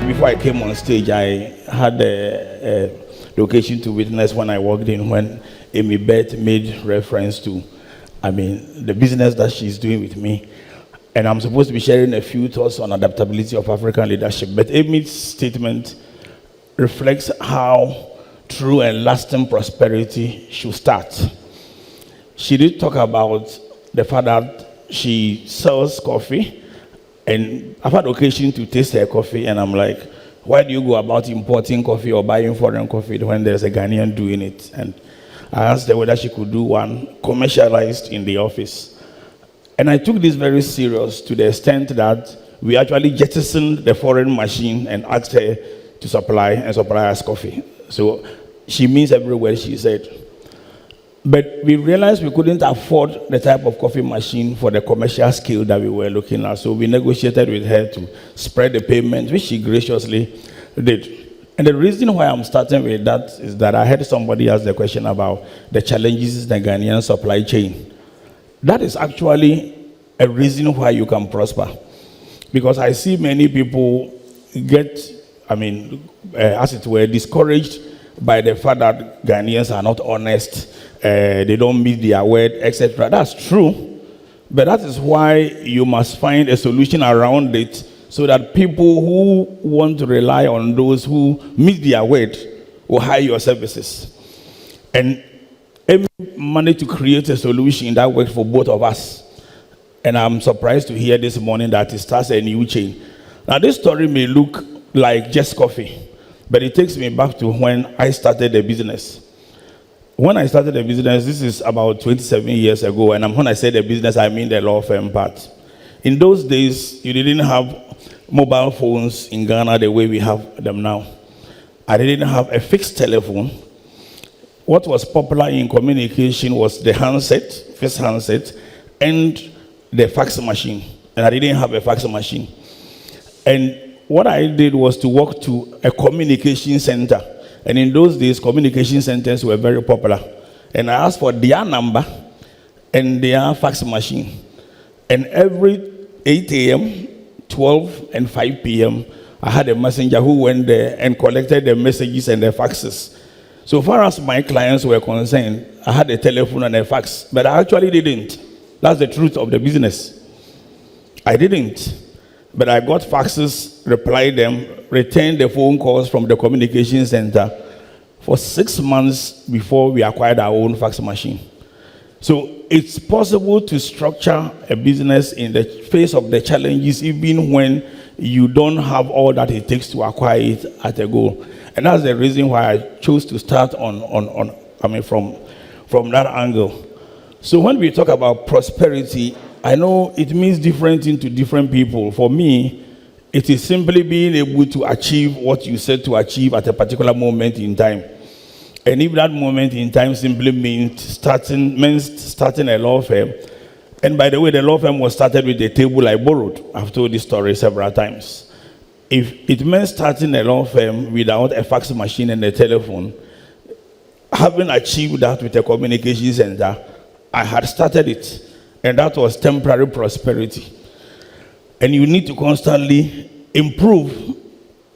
before I came on stage, I had the occasion to witness when I walked in when Amy Beth made reference to, the business that she's doing with me. And I'm supposed to be sharing a few thoughts on adaptability of African leadership. But Amy's statement reflects how true and lasting prosperity should start. She did talk about the fact that she sells coffee, and I've had occasion to taste her coffee, and I'm like, why do you go about importing coffee or buying foreign coffee when there's a Ghanaian doing it? And I asked her whether she could do one commercialized in the office. And I took this very serious to the extent that we actually jettisoned the foreign machine and asked her to supply us coffee. So she means every word she said. But we realized we couldn't afford the type of coffee machine for the commercial scale that we were looking at. So we negotiated with her to spread the payment, which she graciously did. And the reason why I'm starting with that is that I heard somebody ask the question about the challenges in the Ghanaian supply chain. That is actually a reason why you can prosper. Because I see many people get, as it were, discouraged by the fact that Ghanaians are not honest, they don't meet their word, etc. That's true, but that is why you must find a solution around it so that people who want to rely on those who meet their word will hire your services. And Amy managed to create a solution that works for both of us. And I'm surprised to hear this morning that it starts a new chain. Now, this story may look like just coffee, but it takes me back to when I started the business. When I started the business, this is about 27 years ago, and when I say the business, I mean the law firm part. In those days, you didn't have mobile phones in Ghana the way we have them now. I didn't have a fixed telephone. What was popular in communication was the handset, fixed handset, and the fax machine. And I didn't have a fax machine. And what I did was to walk to a communication center. And in those days, communication centers were very popular. And I asked for their number and their fax machine. And every 8 a.m., 12 and 5 p.m., I had a messenger who went there and collected the messages and the faxes. So far as my clients were concerned, I had a telephone and a fax, but I actually didn't. That's the truth of the business. I didn't. But I got faxes, replied them, returned the phone calls from the communication center for 6 months before we acquired our own fax machine. So it's possible to structure a business in the face of the challenges, even when you don't have all that it takes to acquire it at a goal. And that's the reason why I chose to start from that angle. So when we talk about prosperity, I know it means different things to different people. For me, it is simply being able to achieve what you said to achieve at a particular moment in time. And if that moment in time simply means starting a law firm, and by the way, the law firm was started with a table I borrowed. I've told this story several times. If it meant starting a law firm without a fax machine and a telephone, having achieved that with a communication center, I had started it. And that was temporary prosperity. And you need to constantly improve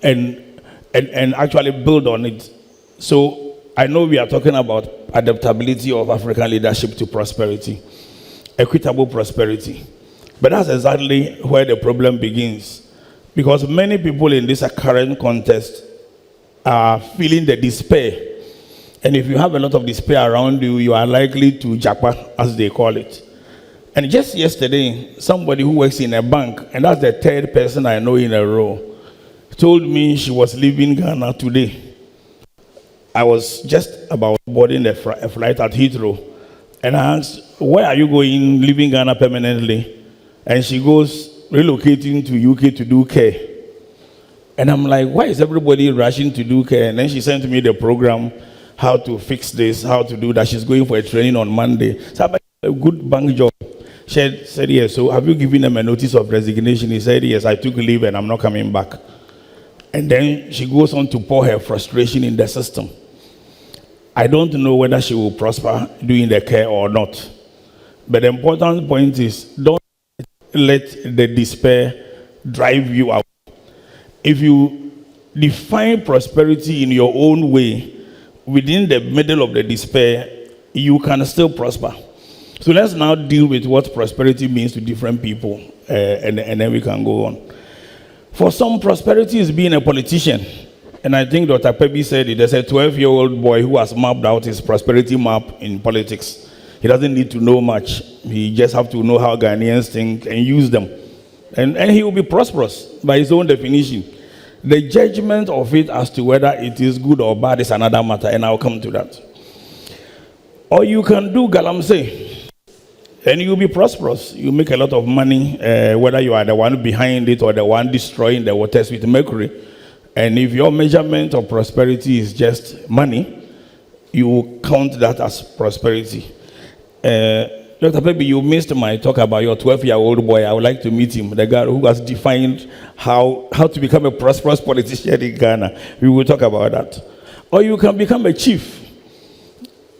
and actually build on it. So I know we are talking about adaptability of African leadership to prosperity, equitable prosperity. But that's exactly where the problem begins. Because many people in this current context are feeling the despair. And if you have a lot of despair around you, you are likely to japa, as they call it. And just yesterday, somebody who works in a bank, and that's the third person I know in a row, told me she was leaving Ghana today. I was just about boarding a flight at Heathrow, and I asked, where are you going, leaving Ghana permanently? And she goes, relocating to UK to do care. And I'm like, why is everybody rushing to do care? And then she sent me the program, how to fix this, how to do that. She's going for a training on Monday. So I have a good bank job. She said, yes. So have you given them a notice of resignation? He said, yes, I took leave and I'm not coming back. And then she goes on to pour her frustration in the system. I don't know whether she will prosper doing the care or not. But the important point is, don't let the despair drive you out. If you define prosperity in your own way, within the middle of the despair, you can still prosper. So let's now deal with what prosperity means to different people, and then we can go on. For some, prosperity is being a politician. And I think Dr. Pebi said it. There's a 12-year-old boy who has mapped out his prosperity map in politics. He doesn't need to know much. He just have to know how Ghanaians think and use them. And he will be prosperous by his own definition. The judgment of it as to whether it is good or bad is another matter, and I'll come to that. Or you can do galamsey, and you'll be prosperous. You make a lot of money, whether you are the one behind it or the one destroying the waters with mercury. And if your measurement of prosperity is just money, you will count that as prosperity. Dr. Pebi, you missed my talk about your 12-year-old boy. I would like to meet him, the guy who has defined how to become a prosperous politician in Ghana. We will talk about that. Or you can become a chief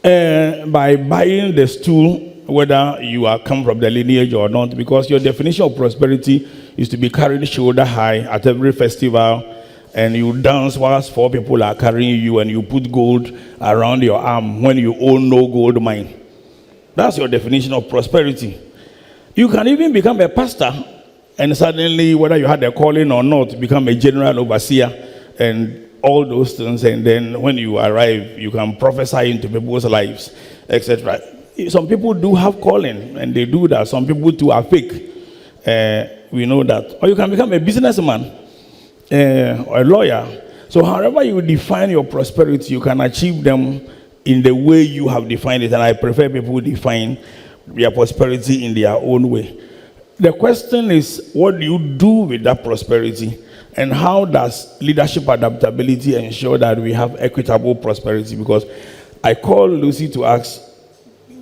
by buying the stool, whether you are come from the lineage or not, because your definition of prosperity is to be carried shoulder high at every festival, and you dance whilst 4 people are carrying you, and you put gold around your arm when you own no gold mine. That's your definition of prosperity. You can even become a pastor, and suddenly, whether you had a calling or not, become a general overseer and all those things. And then when you arrive, you can prophesy into people's lives, etc. Some people do have calling, and they do that. Some people too are fake. We know that. Or you can become a businessman or a lawyer. So however you define your prosperity, you can achieve them in the way you have defined it, and I prefer people define their prosperity in their own way. The question is, what do you do with that prosperity, and how does leadership adaptability ensure that we have equitable prosperity? Because I called Lucy to ask,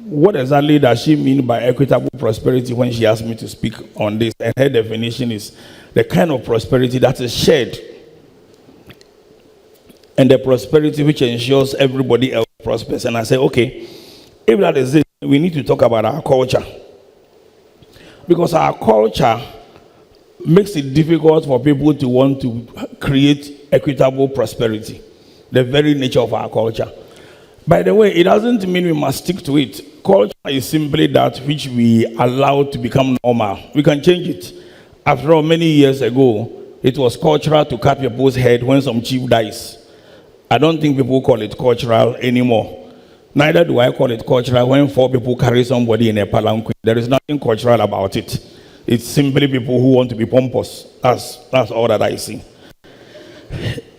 what exactly does she mean by equitable prosperity when she asked me to speak on this? And her definition is the kind of prosperity that is shared, and the prosperity which ensures everybody else prospers. And I say, okay, if that is it, we need to talk about our culture. Because our culture makes it difficult for people to want to create equitable prosperity. The very nature of our culture. By the way, it doesn't mean we must stick to it. Culture is simply that which we allow to become normal. We can change it. After all, many years ago, it was cultural to cut people's head when some chief dies. I don't think people call it cultural anymore. Neither do I call it cultural when 4 people carry somebody in a palanquin. There is nothing cultural about it. It's simply people who want to be pompous. That's all that I see.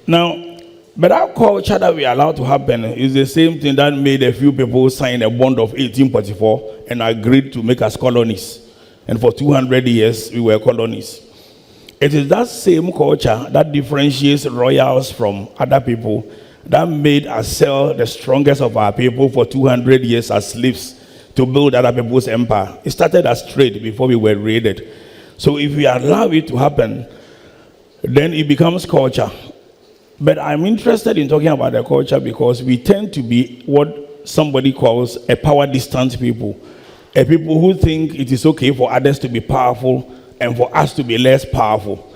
Now, but our culture that we allow to happen is the same thing that made a few people sign a bond of 1844 and agreed to make us colonies. And for 200 years, we were colonies. It is that same culture that differentiates royals from other people that made us sell the strongest of our people for 200 years as slaves to build other people's empire. It started as trade before we were raided. So if we allow it to happen, then it becomes culture. But I'm interested in talking about the culture because we tend to be what somebody calls a power-distant people. A people who think it is okay for others to be powerful and for us to be less powerful.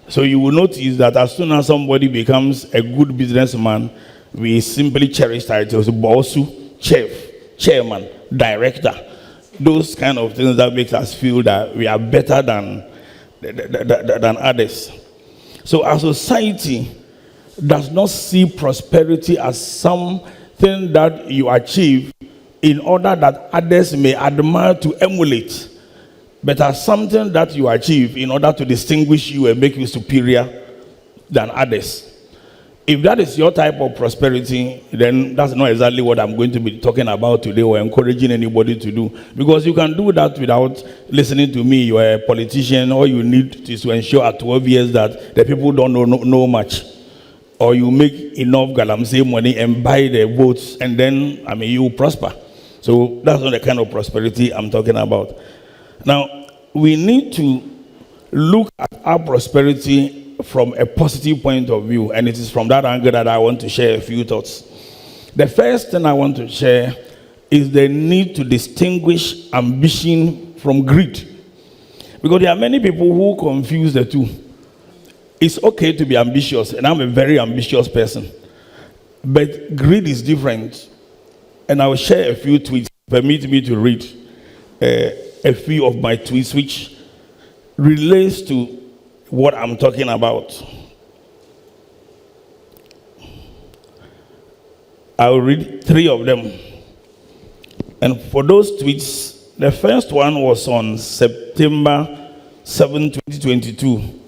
So you will notice that as soon as somebody becomes a good businessman, we simply cherish titles: bossu, chef, chairman, director. Those kind of things that makes us feel that we are better than others. So our society does not see prosperity as something that you achieve in order that others may admire to emulate, but as something that you achieve in order to distinguish you and make you superior than others. If that is your type of prosperity, then that's not exactly what I'm going to be talking about today or encouraging anybody to do. Because you can do that without listening to me. You're a politician. All you need is to ensure at 12 years that the people don't know much. Or you make enough galamsey money and buy the votes, and then, you prosper. So that's not the kind of prosperity I'm talking about. Now, we need to look at our prosperity from a positive point of view, and it is from that angle that I want to share a few thoughts. The first thing I want to share is the need to distinguish ambition from greed. Because there are many people who confuse the two. It's okay to be ambitious, and I'm a very ambitious person. But greed is different. And I'll share a few tweets. Permit me to read a few of my tweets which relates to what I'm talking about. I'll read 3 of them. And for those tweets, the first one was on September 7, 2022.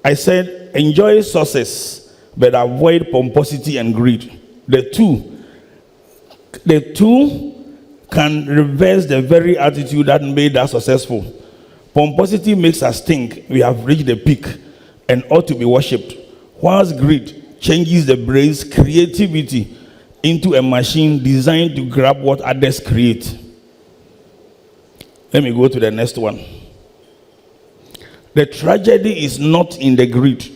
I said, enjoy success, but avoid pomposity and greed. The two can reverse the very attitude that made us successful. Pomposity makes us think we have reached the peak and ought to be worshipped, whilst greed changes the brain's creativity into a machine designed to grab what others create. Let me go to the next one. The tragedy is not in the greed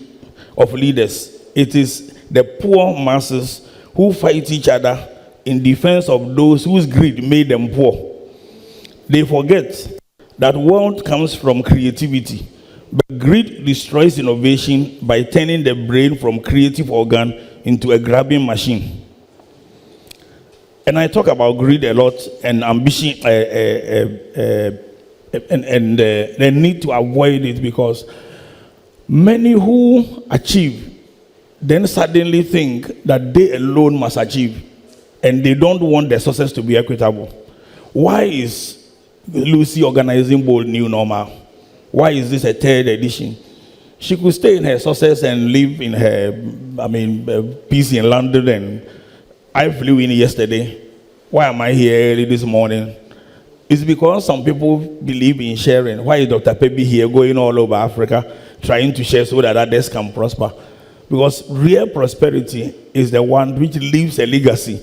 of leaders. It is the poor masses who fight each other in defense of those whose greed made them poor. They forget that wealth comes from creativity, but greed destroys innovation by turning the brain from creative organ into a grabbing machine. And I talk about greed a lot and ambition and the need to avoid it, because many who achieve then suddenly think that they alone must achieve, and they don't want their success to be equitable. Why is Lucy organizing Bold New Normal? Why is this a 3rd edition? She could stay in her success and live in her, peace in London, and I flew in yesterday. Why am I here early this morning? It's because some people believe in sharing. Why is Dr. Pebi here going all over Africa trying to share so that others can prosper? Because real prosperity is the one which leaves a legacy,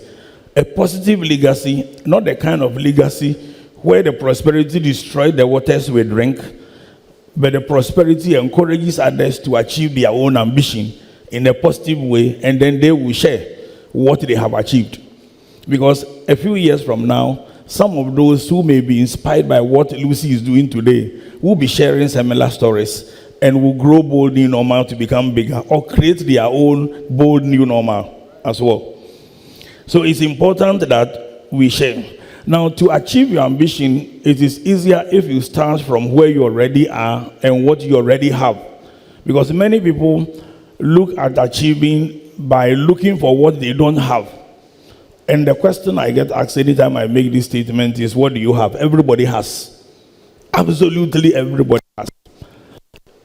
a positive legacy, not the kind of legacy where the prosperity destroys the waters we drink, but the prosperity encourages others to achieve their own ambition in a positive way, and then they will share what they have achieved. Because a few years from now, some of those who may be inspired by what Lucy is doing today will be sharing similar stories and will grow Bold New Normal to become bigger, or create their own Bold New Normal as well. So it's important that we share. Now, to achieve your ambition, it is easier if you start from where you already are and what you already have. Because many people look at achieving by looking for what they don't have. And the question I get asked anytime I make this statement is, what do you have? Everybody has. Absolutely everybody has.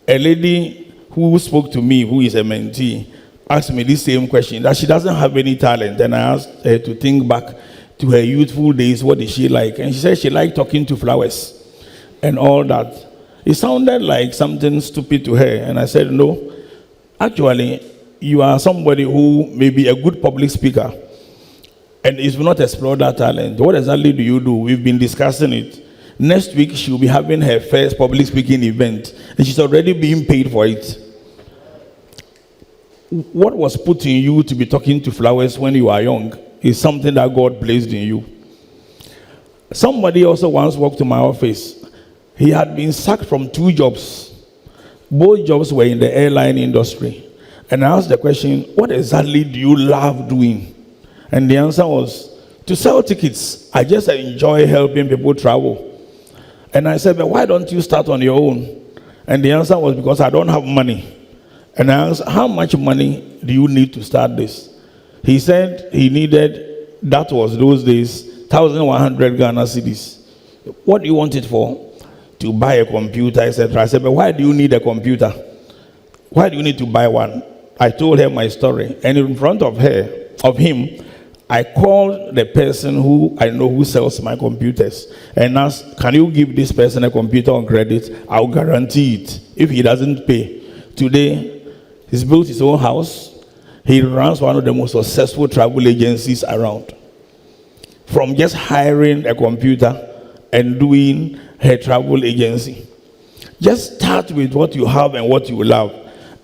A lady who spoke to me, who is a mentee, asked me this same question, that she doesn't have any talent. And I asked her to think back to her youthful days. What did she like? And she said she liked talking to flowers and all that. It sounded like something stupid to her. And I said, no, actually, you are somebody who may be a good public speaker. And if you not explore that talent, what exactly do you do? We've been discussing it. Next week, she'll be having her first public speaking event, and she's already being paid for it. What was put in you to be talking to flowers when you are young is something that God placed in you. Somebody also once walked to my office. He had been sacked from 2 jobs. Both jobs were in the airline industry. And I asked the question, what exactly do you love doing? And the answer was, to sell tickets. I just enjoy helping people travel. And I said, but why don't you start on your own? And the answer was, because I don't have money. And I asked, how much money do you need to start this? He said he needed, that was those days, 1,100 Ghana cedis. What do you want it for? To buy a computer, etc. I said, but why do you need a computer? Why do you need to buy one? I told her my story. And in front of him, I called the person who I know who sells my computers and asked, can you give this person a computer on credit? I'll guarantee it if he doesn't pay. Today, he's built his own house. He runs one of the most successful travel agencies around. From just hiring a computer and doing her travel agency. Just start with what you have and what you love.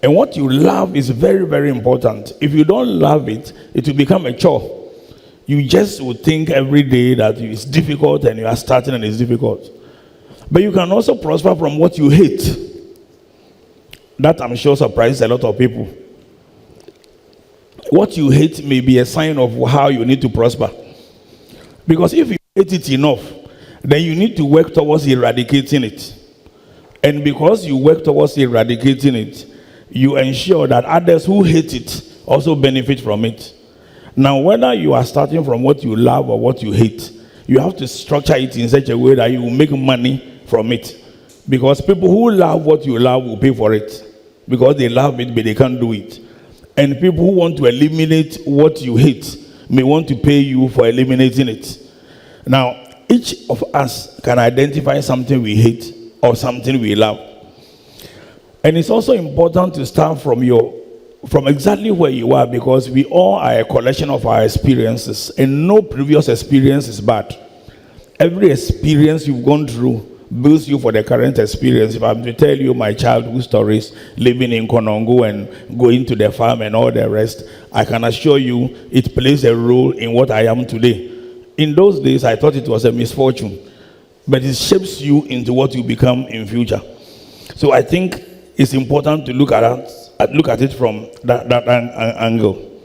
And what you love is very, very important. If you don't love it, it will become a chore. You just would think every day that it's difficult and you are starting and it's difficult. But you can also prosper from what you hate. That I'm sure surprises a lot of people. What you hate may be a sign of how you need to prosper. Because if you hate it enough, then you need to work towards eradicating it. And because you work towards eradicating it, you ensure that others who hate it also benefit from it. Now, whether you are starting from what you love or what you hate, you have to structure it in such a way that you will make money from it. Because people who love what you love will pay for it. Because they love it, but they can't do it. And people who want to eliminate what you hate may want to pay you for eliminating it. Now, each of us can identify something we hate or something we love. And it's also important to start from exactly where you are, because we all are a collection of our experiences, and no previous experience is bad. Every experience you've gone through builds you for the current experience. If I'm to tell you my childhood stories, living in Konongo and going to the farm and all the rest, I can assure you it plays a role in what I am today. In those days, I thought it was a misfortune, but it shapes you into what you become in future. So I think it's important to look at it from that angle.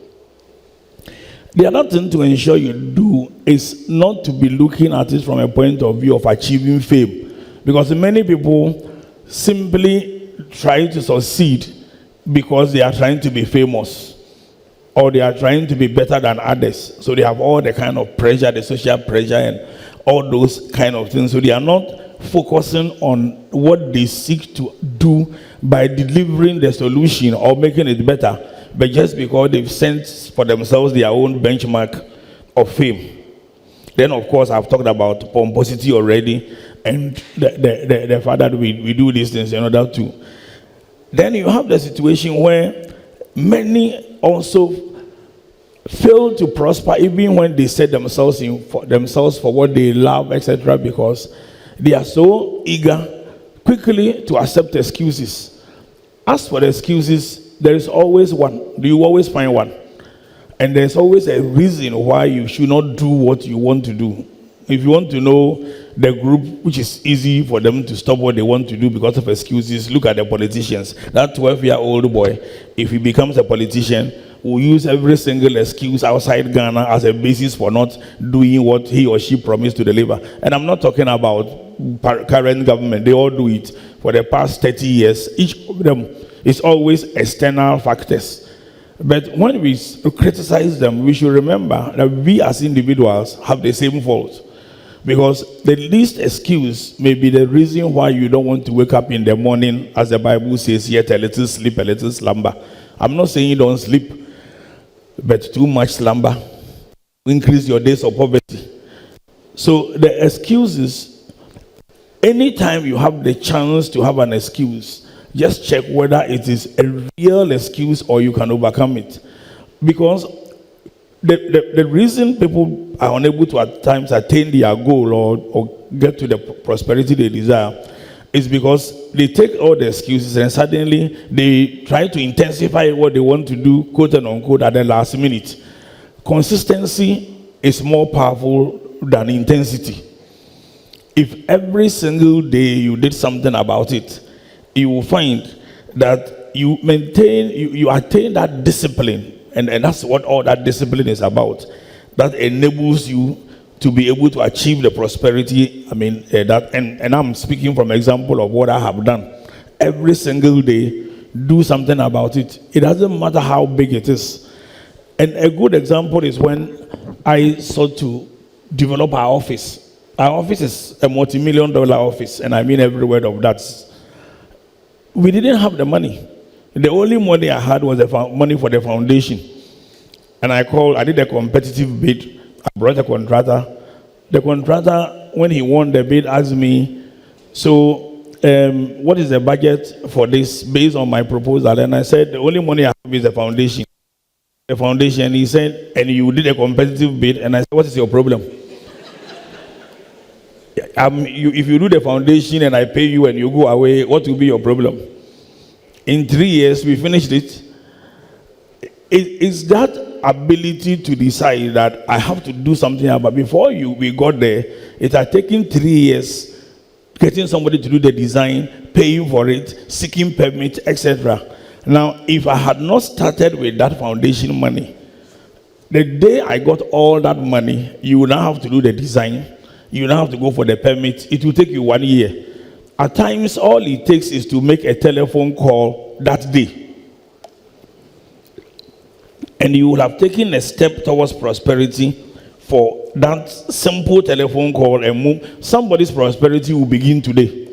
The other thing to ensure you do is not to be looking at it from a point of view of achieving fame. Because many people simply try to succeed because they are trying to be famous, or they are trying to be better than others. So they have all the kind of pressure, the social pressure and all those kind of things. So they are not focusing on what they seek to do by delivering the solution or making it better, but just because they've set for themselves their own benchmark of fame. Then, of course, I've talked about pomposity already, and the fact that we do these things in order to. Then you have the situation where many also fail to prosper even when they set themselves for what they love, etc., because they are so eager quickly to accept excuses. As for the excuses, there is always one. Do you always find one? And there's always a reason why you should not do what you want to do. If you want to know the group which is easy for them to stop what they want to do because of excuses, look at the politicians. That 12-year-old boy, if he becomes a politician, will use every single excuse outside Ghana as a basis for not doing what he or she promised to deliver. And I'm not talking about current government. They all do it for the past 30 years. Each of them is always external factors. But when we criticize them, we should remember that we as individuals have the same fault. Because the least excuse may be the reason why you don't want to wake up in the morning, as the Bible says, yet a little sleep, a little slumber. I'm not saying you don't sleep, but too much slumber will increase your days of poverty. So the excuses, anytime you have the chance to have an excuse, just check whether it is a real excuse or you can overcome it. Because the reason people are unable to at times attain their goal or get to the prosperity they desire is because they take all the excuses and suddenly they try to intensify what they want to do, quote and unquote, at the last minute. Consistency is more powerful than intensity. If every single day you did something about it, you will find that you attain that discipline. And that's what all that discipline is about. That enables you to be able to achieve the prosperity. And I'm speaking from example of what I have done. Every single day, do something about it. It doesn't matter how big it is. And a good example is when I sought to develop our office. Our office is a multi-million-dollar office, and I mean every word of that. We didn't have the money. The only money I had was the money for the foundation. And I did a competitive bid. I brought a contractor. The contractor, when he won the bid, asked me, so what is the budget for this based on my proposal? And I said, the only money I have is the foundation. The foundation, he said, and you did a competitive bid. And I said, what is your problem? If you do the foundation and I pay you and you go away, what will be your problem? In 3 years, we finished it. It's that ability to decide that I have to do something about. Before we got there, it had taken 3 years getting somebody to do the design, paying for it, seeking permit, etc. Now, if I had not started with that foundation money, the day I got all that money, you will now have to do the design. You now have to go for the permit. It will take you 1 year. At times, all it takes is to make a telephone call that day. And you will have taken a step towards prosperity for that simple telephone call and move. Somebody's prosperity will begin today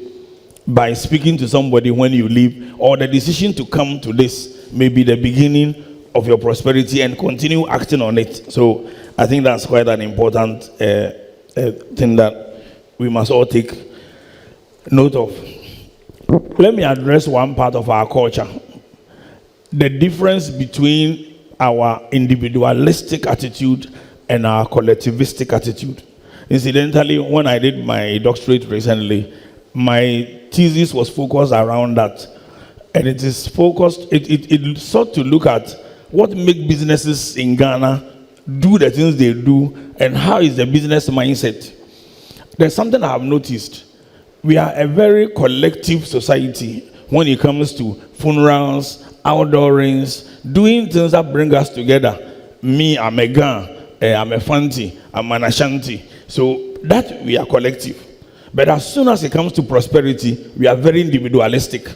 by speaking to somebody when you leave, or the decision to come to this may be the beginning of your prosperity and continue acting on it. So I think that's quite an important thing that we must all take note of. Let me address one part of our culture: the difference between our individualistic attitude and our collectivistic attitude. Incidentally, when I did my doctorate recently, my thesis was focused around that. And it is focused, it sought to look at what makes businesses in Ghana do the things they do, and how is the business mindset. There's something I have noticed. We are a very collective society when it comes to funerals, outdoorings, doing things that bring us together. Me, I'm a Gan, I'm a Fanti, I'm an Ashanti. So that we are collective. But as soon as it comes to prosperity, we are very individualistic.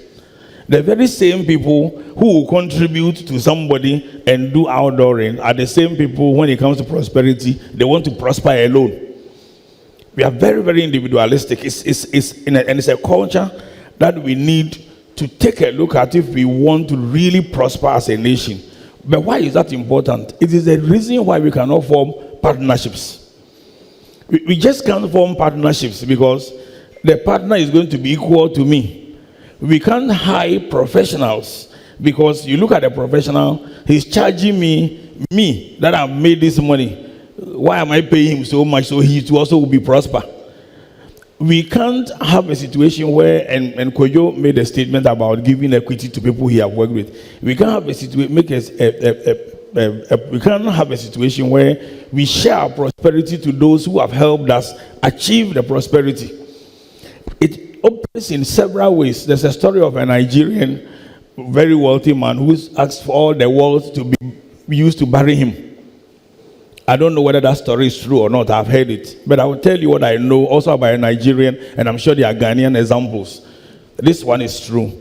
The very same people who will contribute to somebody and do outdooring are the same people, when it comes to prosperity, they want to prosper alone. We are very, very individualistic. It's a culture that we need to take a look at if we want to really prosper as a nation. But why is that important? It is the reason why we cannot form partnerships. We just can't form partnerships because the partner is going to be equal to me. We can't hire professionals because you look at a professional, he's charging me that I've made this money. Why am I paying him so much so he too also will be prosper? We can't have a situation where, and Koyo made a statement about giving equity to people he have worked with. We can't have a situation, we can't have a situation where we share our prosperity to those who have helped us achieve the prosperity. It operates in several ways. There's a story of a Nigerian, very wealthy man who asked for all the wealth to be used to bury him. I don't know whether that story is true or not. I've heard it. But I will tell you what I know also about a Nigerian, and I'm sure there are Ghanaian examples. This one is true.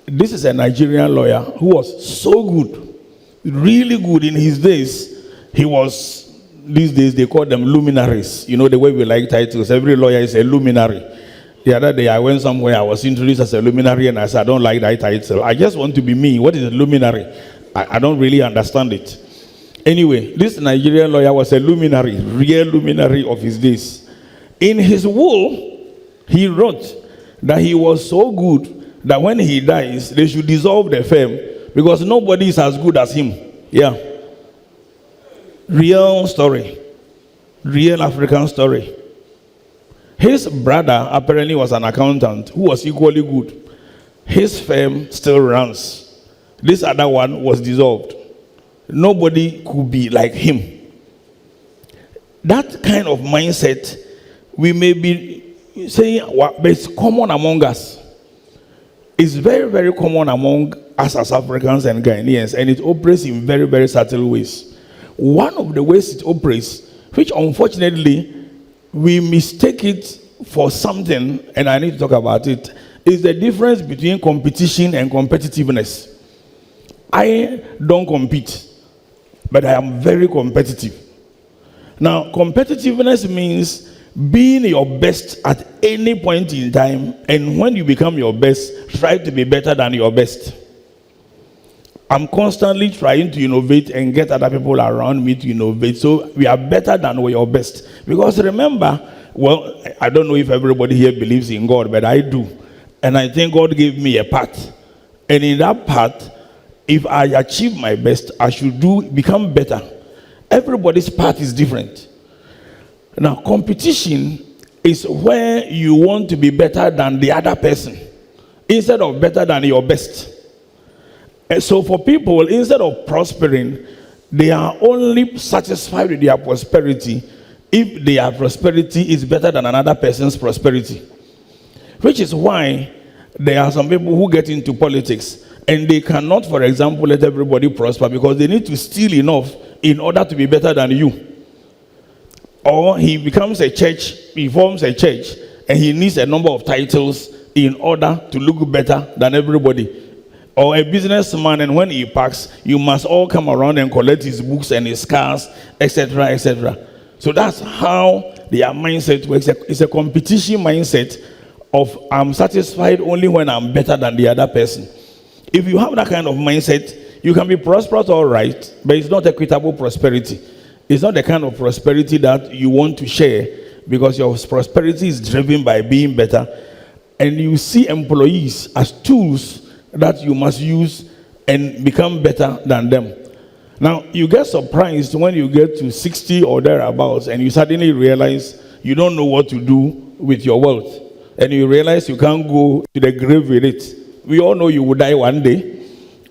This is a Nigerian lawyer who was so good, really good in his days. He was, these days they call them luminaries. You know the way we like titles. Every lawyer is a luminary. The other day I went somewhere, I was introduced as a luminary, and I said, I don't like that title. I just want to be me. What is a luminary? I don't really understand it. Anyway, this Nigerian lawyer was a luminary, real luminary of his days. In his will, he wrote that he was so good that when he dies, they should dissolve the firm because nobody is as good as him. Yeah. Real story. Real African story. His brother apparently was an accountant who was equally good. His firm still runs. This other one was dissolved. Nobody could be like him. That kind of mindset, we may be saying, but it's common among us. It's very, very common among us as Africans and Ghanaians, and it operates in very, very subtle ways. One of the ways it operates, which unfortunately we mistake it for something, and I need to talk about it, is the difference between competition and competitiveness. I don't compete, but I am very competitive. Now, competitiveness means being your best at any point in time, and when you become your best, try to be better than your best. I'm constantly trying to innovate and get other people around me to innovate, so we are better than your best. Because remember, well, I don't know if everybody here believes in God, but I do. And I think God gave me a path. And in that path, if I achieve my best, I should become better. Everybody's path is different. Now, competition is where you want to be better than the other person instead of better than your best. And so for people, instead of prospering, they are only satisfied with their prosperity if their prosperity is better than another person's prosperity. Which is why There are some people who get into politics and they cannot, for example, let everybody prosper because they need to steal enough in order to be better than you. Or he becomes a church, he forms a church, and he needs a number of titles in order to look better than everybody. Or a businessman, and when he packs, you must all come around and collect his books and his cars, etc., etc. So that's how their mindset works. It's a competition mindset of I'm satisfied only when I'm better than the other person. If you have that kind of mindset, you can be prosperous, all right, but it's not equitable prosperity. It's not the kind of prosperity that you want to share because your prosperity is driven by being better. And you see employees as tools that you must use and become better than them. Now, you get surprised when you get to 60 or thereabouts and you suddenly realize you don't know what to do with your wealth. And you realize you can't go to the grave with it. We all know you will die one day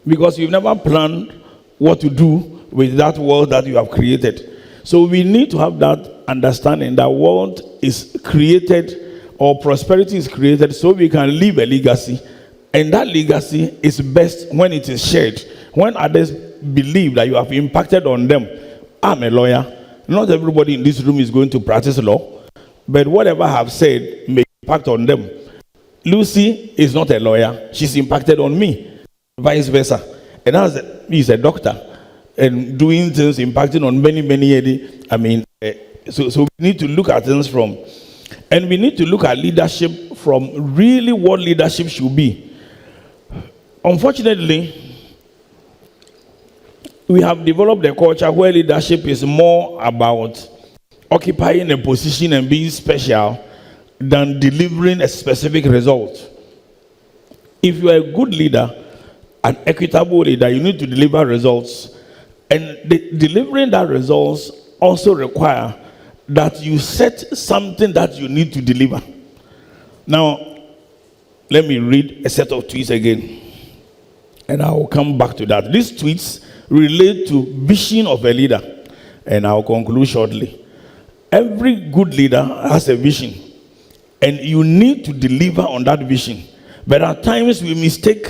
because you've never planned what to do with that wealth that you have created. So we need to have that understanding that wealth is created or prosperity is created so we can leave a legacy. And that legacy is best when it is shared. When others believe that you have impacted on them. I'm a lawyer. Not everybody in this room is going to practice law. But whatever I have said may impact on them. Lucy is not a lawyer. She's impacted on me. Vice versa. And he's a doctor. And doing things impacting on many. So we need to look at things from, and we need to look at leadership from really what leadership should be. Unfortunately, we have developed a culture where leadership is more about occupying a position and being special than delivering a specific result. If you are a good leader, an equitable leader, you need to deliver results. And delivering that results also require that you set something that you need to deliver. Now, let me read a set of tweets again. And I will come back to that. These tweets relate to vision of a leader. And I will conclude shortly. Every good leader has a vision. And you need to deliver on that vision. But at times we mistake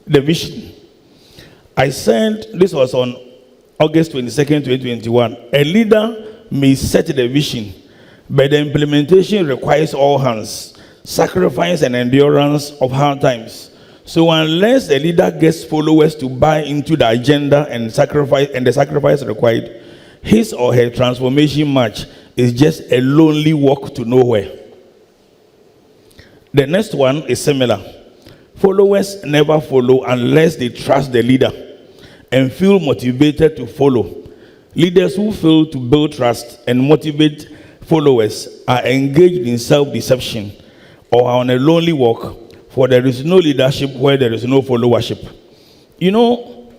the vision. I said, this was on August 22nd, 2021. A leader may set the vision, but the implementation requires all hands, sacrifice and endurance of hard times. So unless a leader gets followers to buy into the agenda and the sacrifice required, his or her transformation march is just a lonely walk to nowhere. The next one is similar. Followers never follow unless they trust the leader and feel motivated to follow. Leaders who fail to build trust and motivate followers are engaged in self-deception or are on a lonely walk, for there is no leadership where there is no followership. You know,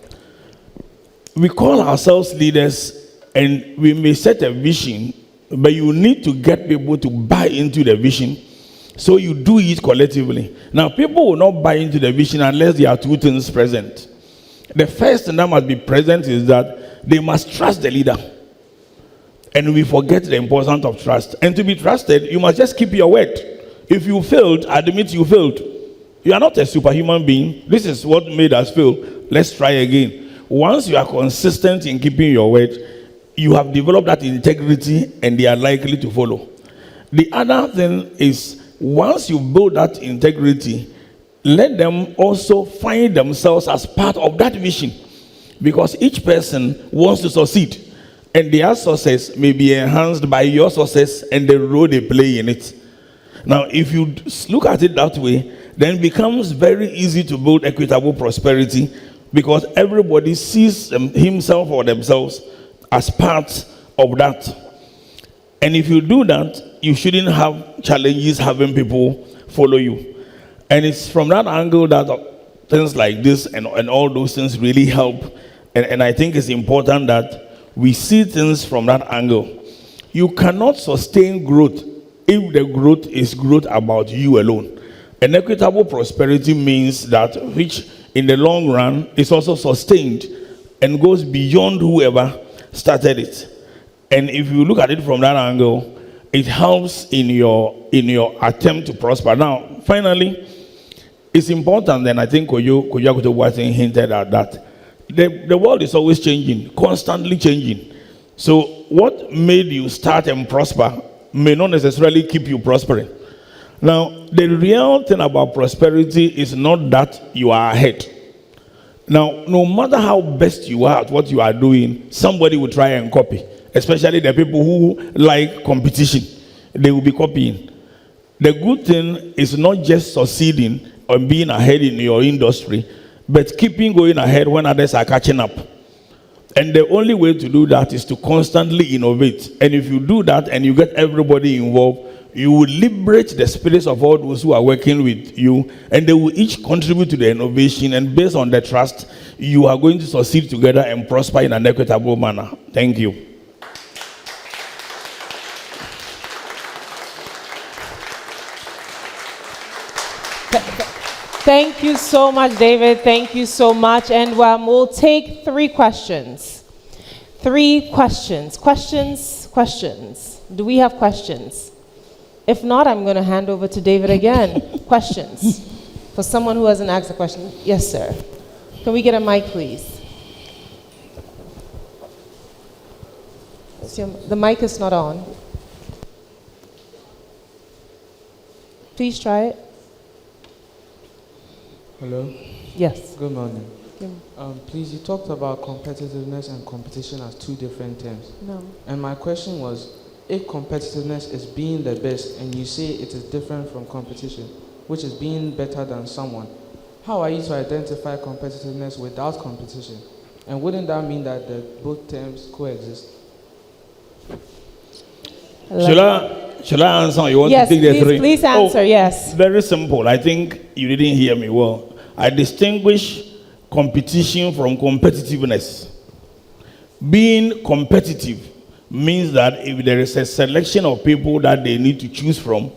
we call ourselves leaders and we may set a vision, but you need to get people to buy into the vision. So you do it collectively. Now, people will not buy into the vision unless there are two things present. The first thing that must be present is that they must trust the leader. And we forget the importance of trust. And to be trusted, you must just keep your word. If you failed, admit you failed. You are not a superhuman being. This is what made us fail. Let's try again. Once you are consistent in keeping your word, you have developed that integrity and they are likely to follow. The other thing is, once you build that integrity, let them also find themselves as part of that vision. Because each person wants to succeed. And their success may be enhanced by your success and the role they play in it. Now, if you look at it that way, then it becomes very easy to build equitable prosperity because everybody sees himself or themselves as part of that. And if you do that, you shouldn't have challenges having people follow you. And it's from that angle that things like this and all those things really help. And I think it's important that we see things from that angle. You cannot sustain growth if the growth is growth about you alone. And equitable prosperity means that which in the long run is also sustained and goes beyond whoever started it. And if you look at it from that angle, it helps in your attempt to prosper. Now, finally, it's important, and I think Koyo Kutobuasi hinted at that. The world is always changing, constantly changing. So what made you start and prosper may not necessarily keep you prospering. Now, the real thing about prosperity is not that you are ahead. Now, no matter how best you are at what you are doing, somebody will try and copy, especially the people who like competition. They will be copying. The good thing is not just succeeding or being ahead in your industry, but keeping going ahead when others are catching up. And the only way to do that is to constantly innovate. And if you do that and you get everybody involved, you will liberate the spirits of all those who are working with you, and they will each contribute to the innovation. And based on the trust, you are going to succeed together and prosper in an equitable manner. Thank you. Thank you so much, David. Thank you so much. And we'll take 3 questions. 3 questions. Questions. Do we have questions? If not, I'm going to hand over to David again. Questions for someone who hasn't asked a question. Yes, sir. Can we get a mic, please? The mic is not on. Please try it. Hello? Yes. Good morning. Please, you talked about competitiveness and competition as 2 different terms. No. And my question was, if competitiveness is being the best and you say it is different from competition, which is being better than someone, how are you to identify competitiveness without competition? And wouldn't that mean that both terms coexist? Shall I answer? You want yes, to take the 3? Please answer, yes. Very simple. I think you didn't hear me well. I distinguish competition from competitiveness. Being competitive means that if there is a selection of people that they need to choose from,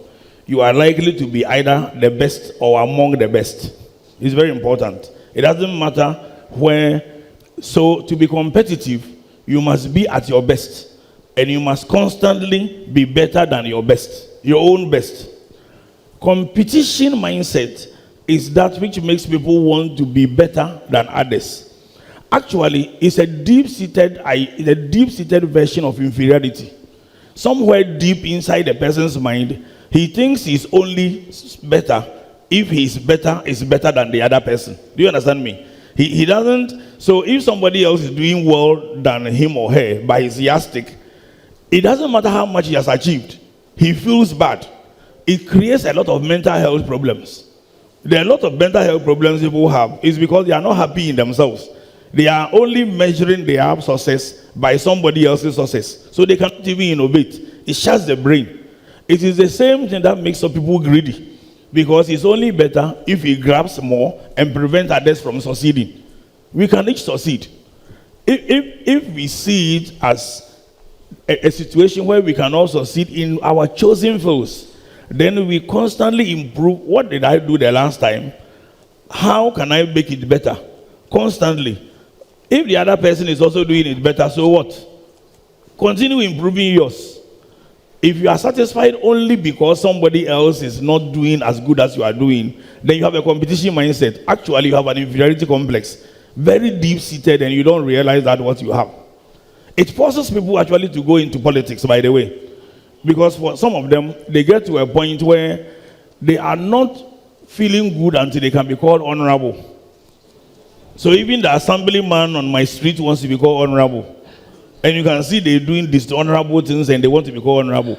you are likely to be either the best or among the best. It's very important. It doesn't matter where. So to be competitive, you must be at your best. And you must constantly be better than your best, your own best. Competition mindset is that which makes people want to be better than others. Actually, it's a deep-seated version of inferiority. Somewhere deep inside the person's mind, he thinks he's only better if he's better is better than the other person. Do you understand me? He doesn't. So if somebody else is doing well than him or her by his yardstick, it doesn't matter how much he has achieved. He feels bad. It creates a lot of mental health problems. There are a lot of mental health problems people have. It's because they are not happy in themselves. They are only measuring their success by somebody else's success. So they cannot even innovate. It shuts the brain. It is the same thing that makes some people greedy. Because it's only better if he grabs more and prevents others from succeeding. We can each succeed. If we see it as a situation where we can also succeed in our chosen fields, then we constantly improve. What did I do the last time? How can I make it better? Constantly. If the other person is also doing it better, so what? Continue improving yours. If you are satisfied only because somebody else is not doing as good as you are doing, then you have a competition mindset. Actually, you have an inferiority complex. Very deep-seated, and you don't realize that what you have. It forces people actually to go into politics, by the way. Because for some of them, they get to a point where they are not feeling good until they can be called honorable. So even the assemblyman on my street wants to be called honorable. And you can see they're doing these honorable things and they want to be called honorable.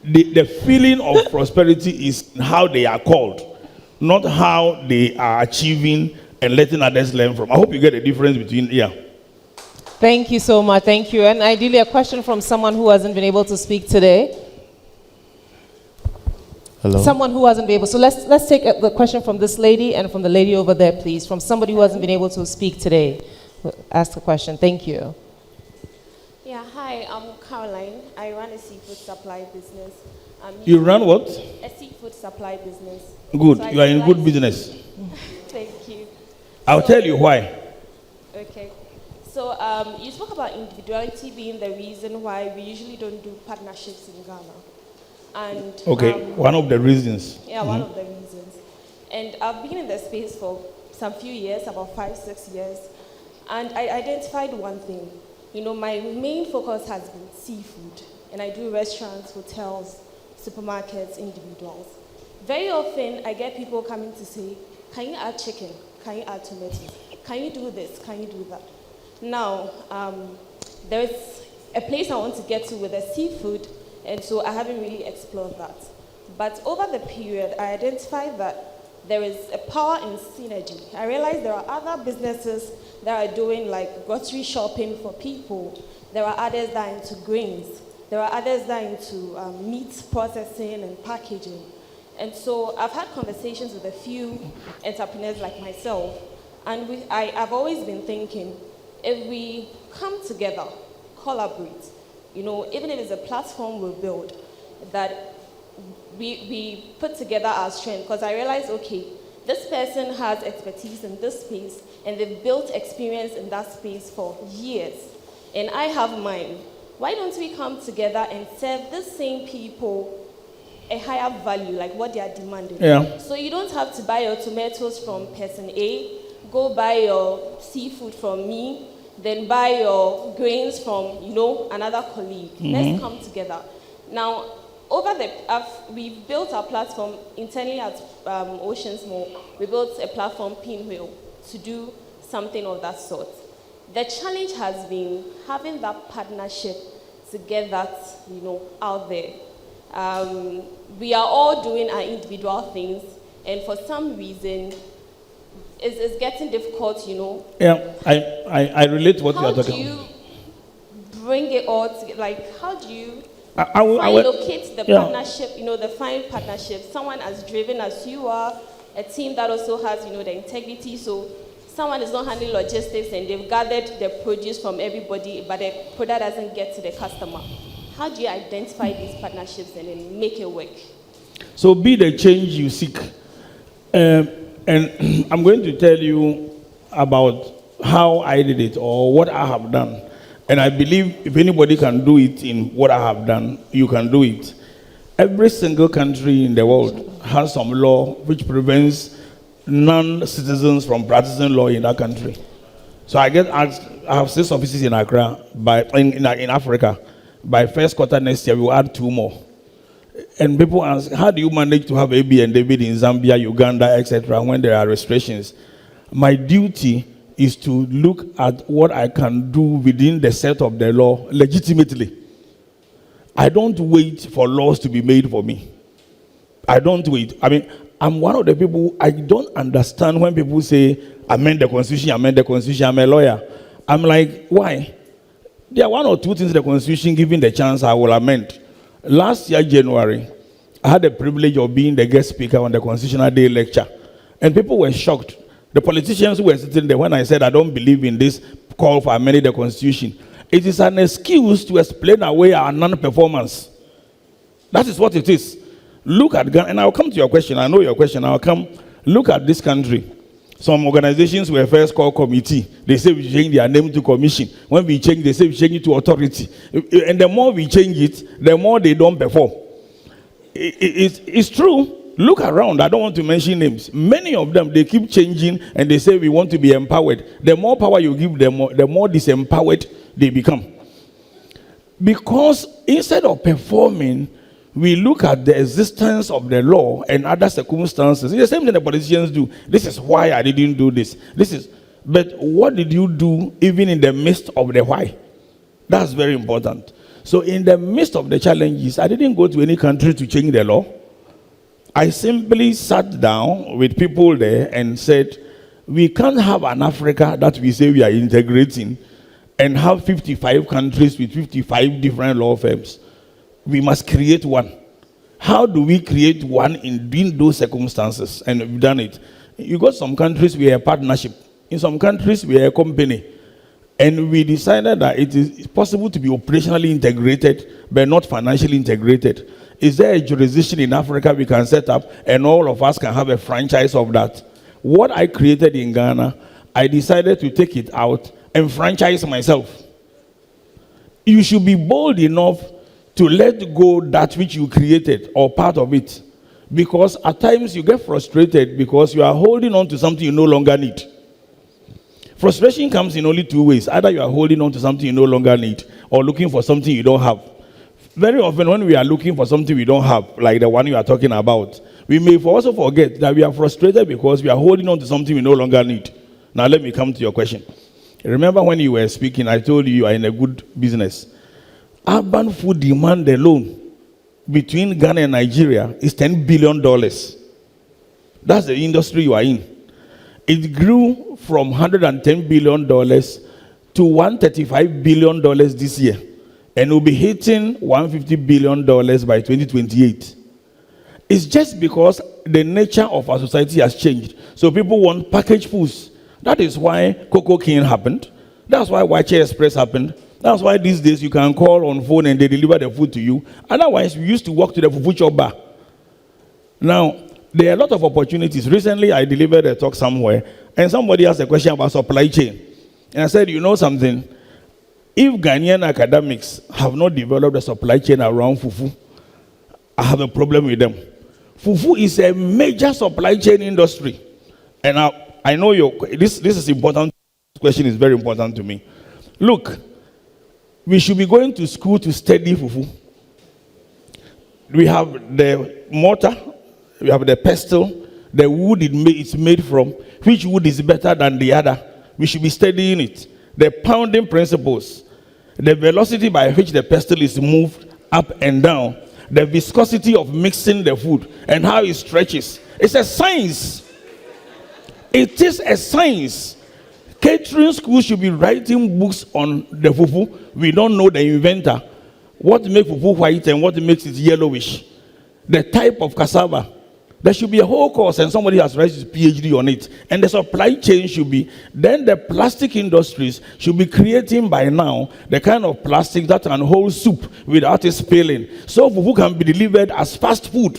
The feeling of prosperity is how they are called, not how they are achieving and letting others learn from. I hope you get the difference between, Thank you so much. Thank you. And ideally, a question from someone who hasn't been able to speak today. Hello. Someone who hasn't been able. So let's take the question from this lady and from the lady over there, please. From somebody who hasn't been able to speak today. Ask the question. Thank you. Yeah, hi, I'm Caroline. I run a seafood supply business. You run what? A seafood supply business. Good. So you are in good business. Thank you. I'll tell you why. Okay. So you spoke about individuality being the reason why we usually don't do partnerships in Ghana. And okay, one of the reasons. Yeah, one of the reasons. And I've been in the space for some few years, about 5-6 years, and I identified one thing. My main focus has been seafood, and I do restaurants, hotels, supermarkets, individuals. Very often, I get people coming to say, can you add chicken? Can you add tomatoes? Can you do this? Can you do that? Now, there's a place I want to get to with the seafood, and so I haven't really explored that. But over the period, I identified that there is a power in synergy. I realized there are other businesses that are doing like grocery shopping for people. There are others that are into grains. There are others that are into meat processing and packaging. And so I've had conversations with a few entrepreneurs like myself, and I've always been thinking, if we come together, collaborate, even if it's a platform we build, that we put together our strength, because I realized, okay, this person has expertise in this space, and they've built experience in that space for years, and I have mine. Why don't we come together and serve the same people a higher value, like what they are demanding? Yeah. So you don't have to buy your tomatoes from person A, go buy your seafood from me, then buy your grains from, another colleague. Let's come together. Now, we've built our platform internally at Oceans Mall. We built a platform, Pinwheel, to do something of that sort. The challenge has been having that partnership to get that, out there. We are all doing our individual things, and for some reason, it's getting difficult, Yeah, I relate to what you are talking about. How do you bring it all together? Like, how do you locate the partnership, the partnership? Someone as driven as you are, a team that also has, the integrity. So someone is not handling logistics and they've gathered the produce from everybody, but the product doesn't get to the customer. How do you identify these partnerships and then make it work? So be the change you seek. And I'm going to tell you about how I did it or what I have done. And I believe if anybody can do it in what I have done, you can do it. Every single country in the world has some law which prevents non-citizens from practicing law in that country. So I get asked, I have 6 offices in Accra, in Africa. By first quarter next year, we will add 2 more. And people ask, how do you manage to have AB and David in Zambia, Uganda, etc., when there are restrictions? My duty is to look at what I can do within the set of the law legitimately. I don't wait for laws to be made for me. I don't wait. I'm one of the people, I don't understand when people say, amend the Constitution, I'm a lawyer. I'm like, why? There are 1 or 2 things in the Constitution, given the chance, I will amend. Last year, January, I had the privilege of being the guest speaker on the Constitutional Day lecture. And people were shocked. The politicians who were sitting there, when I said I don't believe in this call for amending the Constitution, it is an excuse to explain away our non-performance. That is what it is. Look at Ghana, and I'll come to your question. I know your question. I'll come. Look at this country. Some organizations were first called committee. They say we change their name to commission. When we change, they say we change it to authority. And the more we change it, the more they don't perform. It's true. Look around. I don't want to mention names. Many of them, they keep changing and they say we want to be empowered. The more power you give them, the more disempowered they become. Because instead of performing, we look at the existence of the law and other circumstances. It's the same thing the politicians do. This is why I didn't do this. But what did you do even in the midst of the why? That's very important. So in the midst of the challenges, I didn't go to any country to change the law. I simply sat down with people there and said, we can't have an Africa that we say we are integrating and have 55 countries with 55 different law firms. We must create one. How do we create one in those circumstances? And we've done it. You got some countries we are a partnership. In some countries we are a company. And we decided that it is possible to be operationally integrated, but not financially integrated. Is there a jurisdiction in Africa we can set up and all of us can have a franchise of that? What I created in Ghana, I decided to take it out and franchise myself. You should be bold enough to let go that which you created or part of it. Because at times you get frustrated because you are holding on to something you no longer need. Frustration comes in only two ways. Either you are holding on to something you no longer need or looking for something you don't have. Very often when we are looking for something we don't have, like the one you are talking about, we may also forget that we are frustrated because we are holding on to something we no longer need. Now let me come to your question. Remember when you were speaking, I told you are in a good business. Urban food demand alone between Ghana and Nigeria is $10 billion. That's the industry you are in. It grew from $110 billion to $135 billion this year. And will be hitting $150 billion by 2028. It's just because the nature of our society has changed. So people want packaged foods. That is why Cocoa King happened. That's why Wache Express happened. That's why these days you can call on phone and they deliver the food to you. Otherwise, we used to walk to the fufu shop bar. Now, there are a lot of opportunities. Recently, I delivered a talk somewhere, and somebody asked a question about supply chain. And I said, you know something? If Ghanaian academics have not developed a supply chain around fufu, I have a problem with them. Fufu is a major supply chain industry. And I know this is important. This question is very important to me. Look, we should be going to school to study fufu. We have the mortar, we have the pestle, the wood it's made from. Which wood is better than the other? We should be studying it. The pounding principles, the velocity by which the pestle is moved up and down, the viscosity of mixing the food, and how it stretches. It's a science. It is a science. Catering schools should be writing books on the fufu. We don't know the inventor. What makes fufu white and what makes it yellowish. The type of cassava. There should be a whole course and somebody has written his PhD on it. And the supply chain should be, then the plastic industries should be creating by now the kind of plastic that can hold soup without it spilling. So fufu can be delivered as fast food.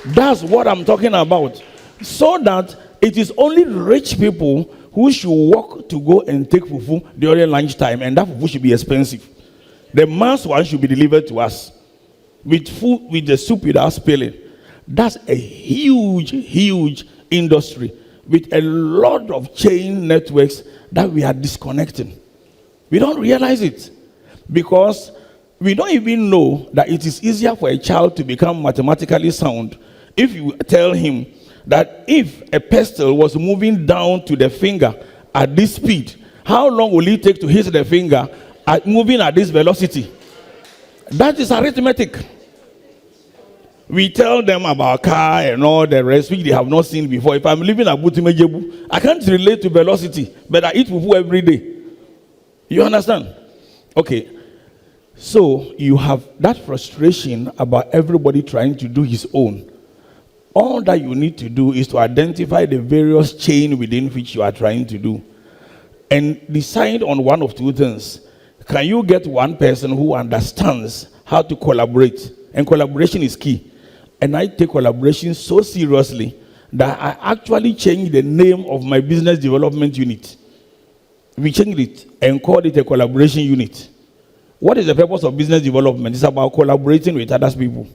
That's what I'm talking about. So that it is only rich people who should walk to go and take fufu during lunchtime, and that fufu should be expensive. The mass one should be delivered to us with food, with the soup without spilling. That's a huge industry with a lot of chain networks that we are disconnecting. We don't realize it because we don't even know that it is easier for a child to become mathematically sound if you tell him that if a pestle was moving down to the finger at this speed, how long will it take to hit the finger moving at this velocity? That is arithmetic. We tell them about car and all the rest, which they have not seen before. If I'm living at Butimejebu, I can't relate to velocity, but I eat fufu every day. You understand? Okay. So you have that frustration about everybody trying to do his own. All that you need to do is to identify the various chain within which you are trying to do and decide on one of two things. Can you get one person who understands how to collaborate? And collaboration is key. And I take collaboration so seriously that I actually changed the name of my business development unit. We changed it and called it a collaboration unit. What is the purpose of business development? It's about collaborating with other people.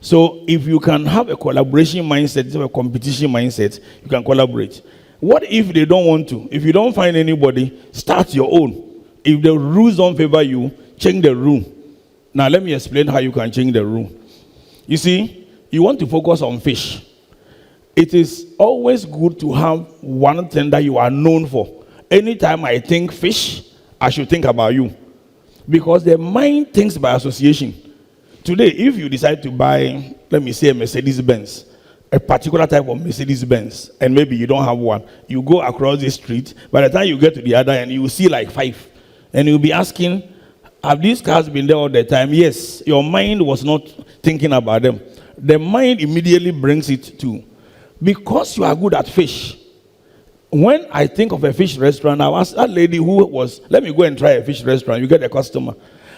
So if you can have a collaboration mindset, instead of a competition mindset, you can collaborate. What if they don't want to? If you don't find anybody, start your own. If the rules don't favor you, change the rule. Now let me explain how you can change the rule. You see, you want to focus on fish. It is always good to have one thing that you are known for. Anytime I think fish, I should think about you. Because the mind thinks by association. Today, if you decide to buy, let me say, a Mercedes-Benz, a particular type of Mercedes-Benz, and maybe you don't have one, you go across the street, by the time you get to the other end, you will see like 5. And you'll be asking, have these cars been there all the time? Yes, your mind was not thinking about them. The mind immediately brings it to. Because you are good at fish. When I think of a fish restaurant, I ask that lady who was, let me go and try a fish restaurant, you get a customer.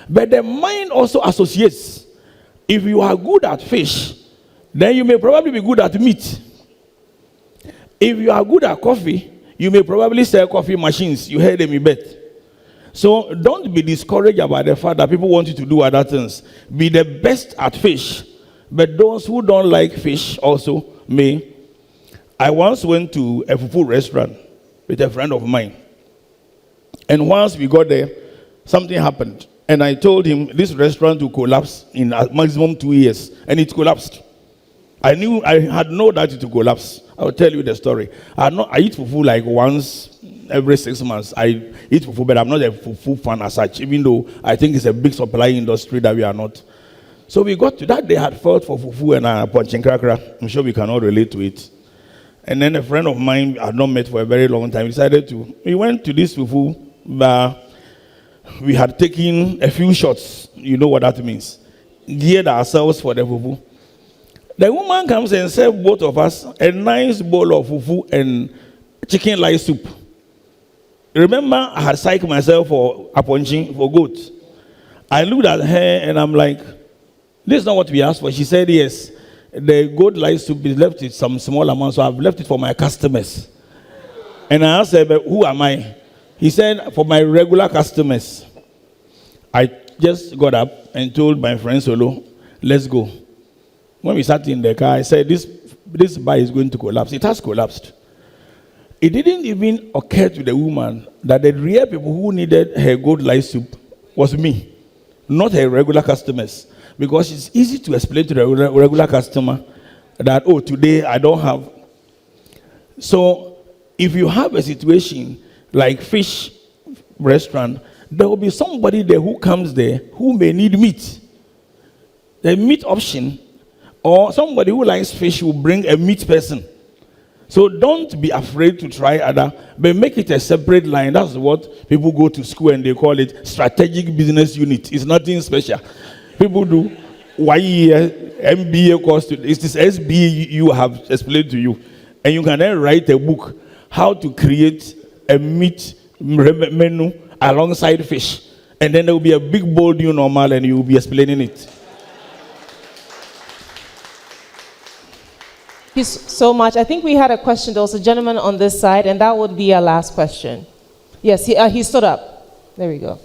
But the mind also associates. If you are good at fish, then you may probably be good at meat. If you are good at coffee, you may probably sell coffee machines. You heard them, you bet. So don't be discouraged about the fact that people want you to do other things. Be the best at fish. But those who don't like fish also may. I once went to a fufu restaurant with a friend of mine. And once we got there, something happened. And I told him this restaurant will collapse in a maximum 2 years. And it collapsed. I had no doubt it would collapse. I'll tell you the story. I eat fufu like once every 6 months. I eat fufu, but I'm not a fufu fan as such, even though I think it's a big supply industry that we are not. So we got to that day, had felt for fufu and punching cracker. I'm sure we can all relate to it. And then a friend of mine I had not met for a very long time decided to. We went to this fufu bar. We had taken a few shots. You know what that means. Geared ourselves for the fufu. The woman comes and serves both of us a nice bowl of fufu and chicken rice soup. Remember, I had psyched myself for aponching for goat. I looked at her and I'm like, this is not what we asked for. She said, yes, the goat rice soup is left with some small amount, so I've left it for my customers. And I asked her, but who am I? He said, for my regular customers. I just got up and told my friend Solo, let's go. When we sat in the car, I said, this bar is going to collapse. It has collapsed. It didn't even occur to the woman that the real people who needed her goat rice soup was me, not her regular customers. Because it's easy to explain to the regular customer that, oh, today I don't have. So if you have a situation like fish restaurant, there will be somebody there who comes there who may need meat. The meat option, or somebody who likes fish will bring a meat person. So don't be afraid to try other, but make it a separate line. That's what people go to school and they call it strategic business unit. It's nothing special. People do YE, MBA course. It's this SBA you have explained to you. And you can then write a book, how to create a meat menu alongside fish. And then there will be a big bold new normal and you will be explaining it. Thank you so much. I think we had a question. There was a gentleman on this side, and that would be our last question. Yes, he stood up. There we go.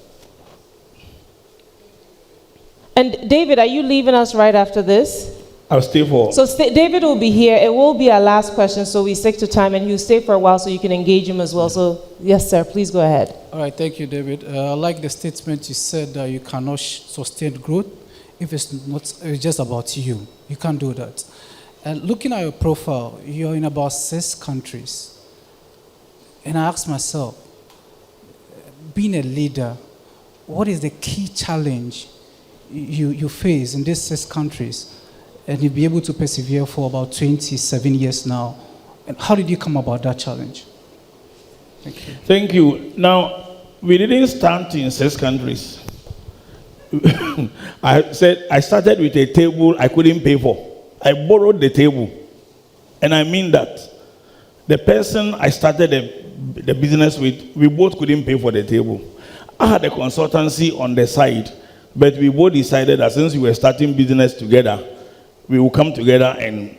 And David, are you leaving us right after this? I'll stay for. So David will be here. It will be our last question, so we stick to time, and he'll stay for a while so you can engage him as well. So yes, sir, please go ahead. All right, thank you, David. I like the statement you said that you cannot sustain growth if it's just about you. You can't do that. And looking at your profile, you're in about 6 countries. And I asked myself, being a leader, what is the key challenge you face in these 6 countries? And you'll be able to persevere for about 27 years now. And how did you come about that challenge? Thank you. Thank you. Now, we didn't start in 6 countries. I started with a table I couldn't pay for. I borrowed the table. And I mean that. The person I started the business with, we both couldn't pay for the table. I had a consultancy on the side, but we both decided that since we were starting business together, we will come together and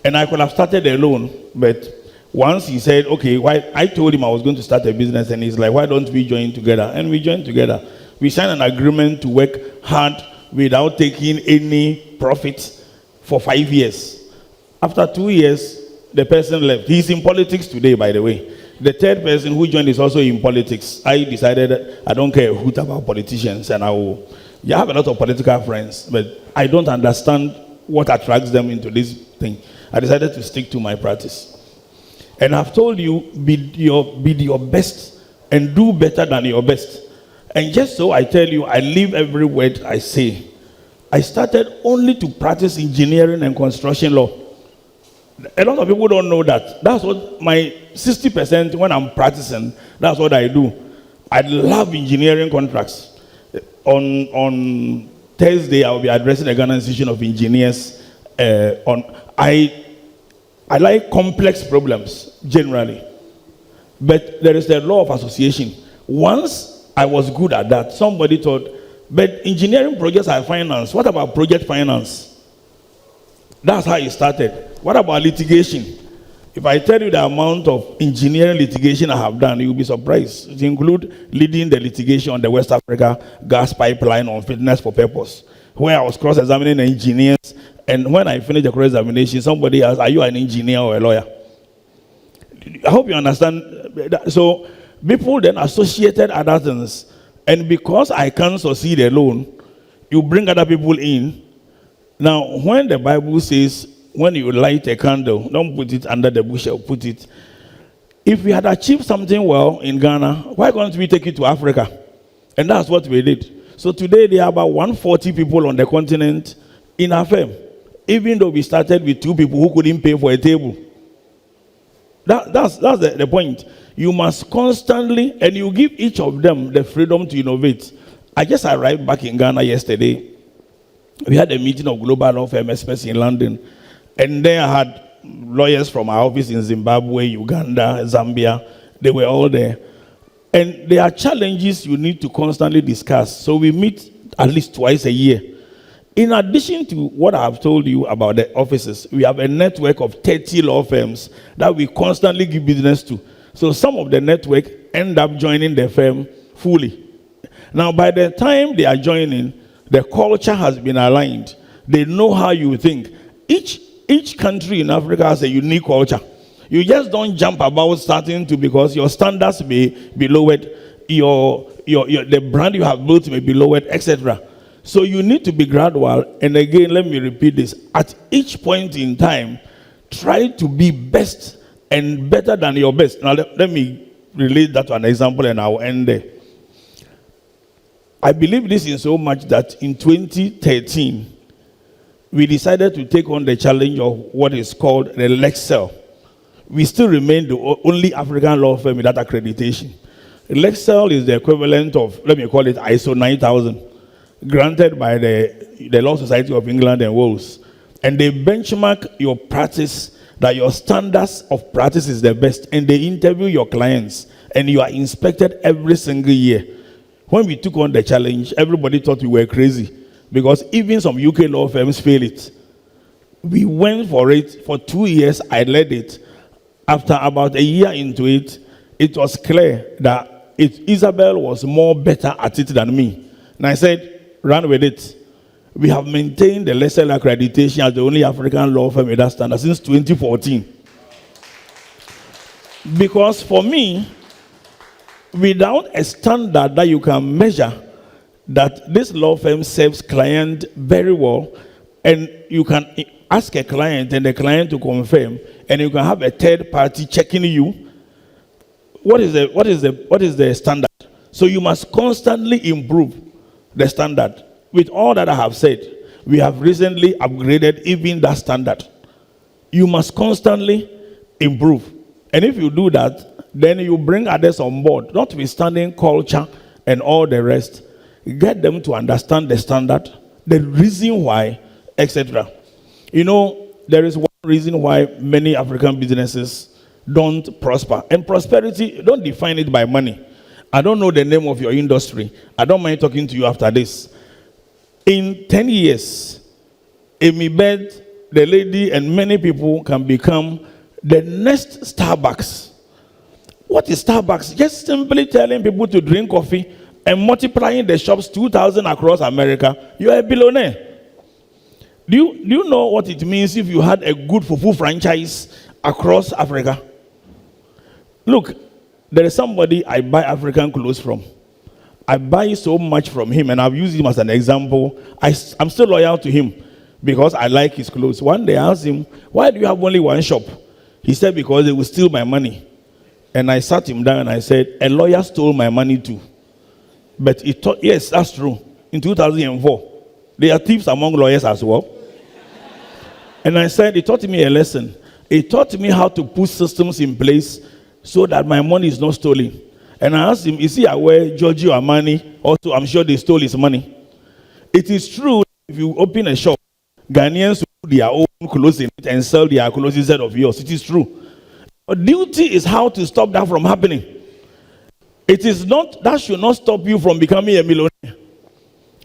I could have started alone, but once he said, okay, I told him I was going to start a business, and he's like, why don't we join together? And we joined together. We signed an agreement to work hard without taking any profit for 5 years. After 2 years, the person left. He's in politics today, by the way. The third person who joined is also in politics. I decided I don't care a hoot about politicians, and I have a lot of political friends, but I don't understand what attracts them into this thing. I decided to stick to my practice. And I've told you, be your best and do better than your best. And just so I tell you, I live every word I say. I started only to practice engineering and construction law. A lot of people don't know that. That's what my 60% when I'm practicing, that's what I do. I love engineering contracts. On Thursday, I will be addressing the Ghana Institution of Engineers. I like complex problems, generally. But there is the law of association. Once I was good at that, somebody thought, but engineering projects are finance. What about project finance? That's how it started. What about litigation? If I tell you the amount of engineering litigation I have done, you'll be surprised. It includes leading the litigation on the West Africa gas pipeline on fitness for purpose, where I was cross-examining engineers. And when I finished the cross-examination, somebody asked, are you an engineer or a lawyer? I hope you understand. So people then associated other things. And because I can't succeed alone, you bring other people in. Now, when the Bible says, when you light a candle, don't put it under the bushel, put it. If we had achieved something well in Ghana, why can't we take it to Africa? And that's what we did. So today there are about 140 people on the continent in our firm, even though we started with 2 people who couldn't pay for a table. That's the point. You must constantly, and you give each of them the freedom to innovate. I just arrived back in Ghana yesterday. We had a meeting of global law firm experts in London. And then I had lawyers from our office in Zimbabwe, Uganda, Zambia. They were all there. And there are challenges you need to constantly discuss. So we meet at least twice a year. In addition to what I have told you about the offices, we have a network of 30 law firms that we constantly give business to. So some of the network end up joining the firm fully. Now, by the time they are joining, the culture has been aligned. They know how you think. Each country in Africa has a unique culture. You just don't jump about starting to, because your standards may be lowered, the brand you have built may be lowered, etc. So you need to be gradual. And again, let me repeat this. At each point in time, try to be best and better than your best. Now, let me relate that to an example and I'll end there. I believe this in so much that in 2013, we decided to take on the challenge of what is called the Lexcel. We still remain the only African law firm with that accreditation. Lexcel is the equivalent of, let me call it ISO 9000, granted by the Law Society of England and Wales. And they benchmark your practice, that your standards of practice is the best, and they interview your clients, and you are inspected every single year. When we took on the challenge, everybody thought we were crazy, because even some UK law firms fail it. We went for it for 2 years. I led it. After about a year into it, it was clear that Isabel was more better at it than me. And I said, run with it. We have maintained the Lexcel accreditation as the only African law firm with that standard since 2014. Because for me, without a standard that you can measure that this law firm serves client very well, and you can ask a client and the client to confirm, and you can have a third party checking you, what is the standard? So you must constantly improve the standard. With all that I have said, we have recently upgraded even that standard. You must constantly improve. And if you do that, then you bring others on board, notwithstanding culture and all the rest. Get them to understand the standard, the reason why, etc. You know, there is one reason why many African businesses don't prosper. And prosperity, don't define it by money. I don't know the name of your industry. I don't mind talking to you after this. In 10 years, Amy Bed, the lady, and many people can become the next Starbucks. What is Starbucks? Just simply telling people to drink coffee and multiplying the shops 2,000 across America. You are a billionaire. Do you know what it means if you had a good fufu franchise across Africa? Look, there is somebody I buy African clothes from. I buy so much from him, and I've used him as an example. I'm still loyal to him because I like his clothes. One day I asked him, why do you have only one shop? He said, because they will steal my money. And I sat him down and I said, a lawyer stole my money too. But he thought, yes, that's true. In 2004, there are thieves among lawyers as well. And I said, he taught me a lesson. He taught me how to put systems in place so that my money is not stolen. And I asked him, is he aware Giorgio Armani, also I'm sure they stole his money? It is true, if you open a shop, Ghanaians will put their own clothes in it and sell their clothes instead of yours. It is true. But duty is how to stop that from happening. It is not, that should not stop you from becoming a millionaire.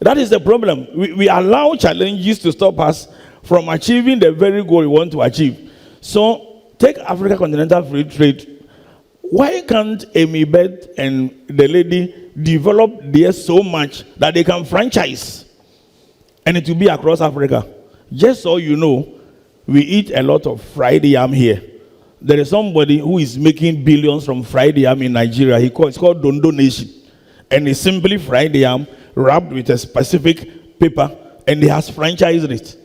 That is the problem. We allow challenges to stop us from achieving the very goal we want to achieve. So Take Africa Continental Free Trade. Why can't Amy Beth and the lady develop there so much that they can franchise and it will be across Africa? Just so you know, we eat a lot of fried yam here. There is somebody who is making billions from fried yam in Nigeria. It's called Dondo Nation. And it's simply fried yam wrapped with a specific paper, and he has franchised it.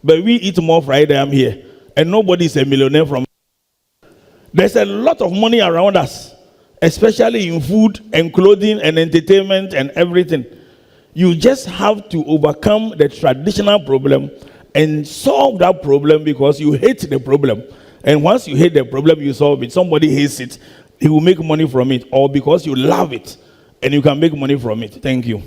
But we eat more fried yam here, and nobody is a millionaire from. There's a lot of money around us, especially in food and clothing and entertainment and everything. You just have to overcome the traditional problem and solve that problem because you hate the problem. And once you hate the problem, you solve it. Somebody hates it, he will make money from it, or because you love it and you can make money from it. Thank you.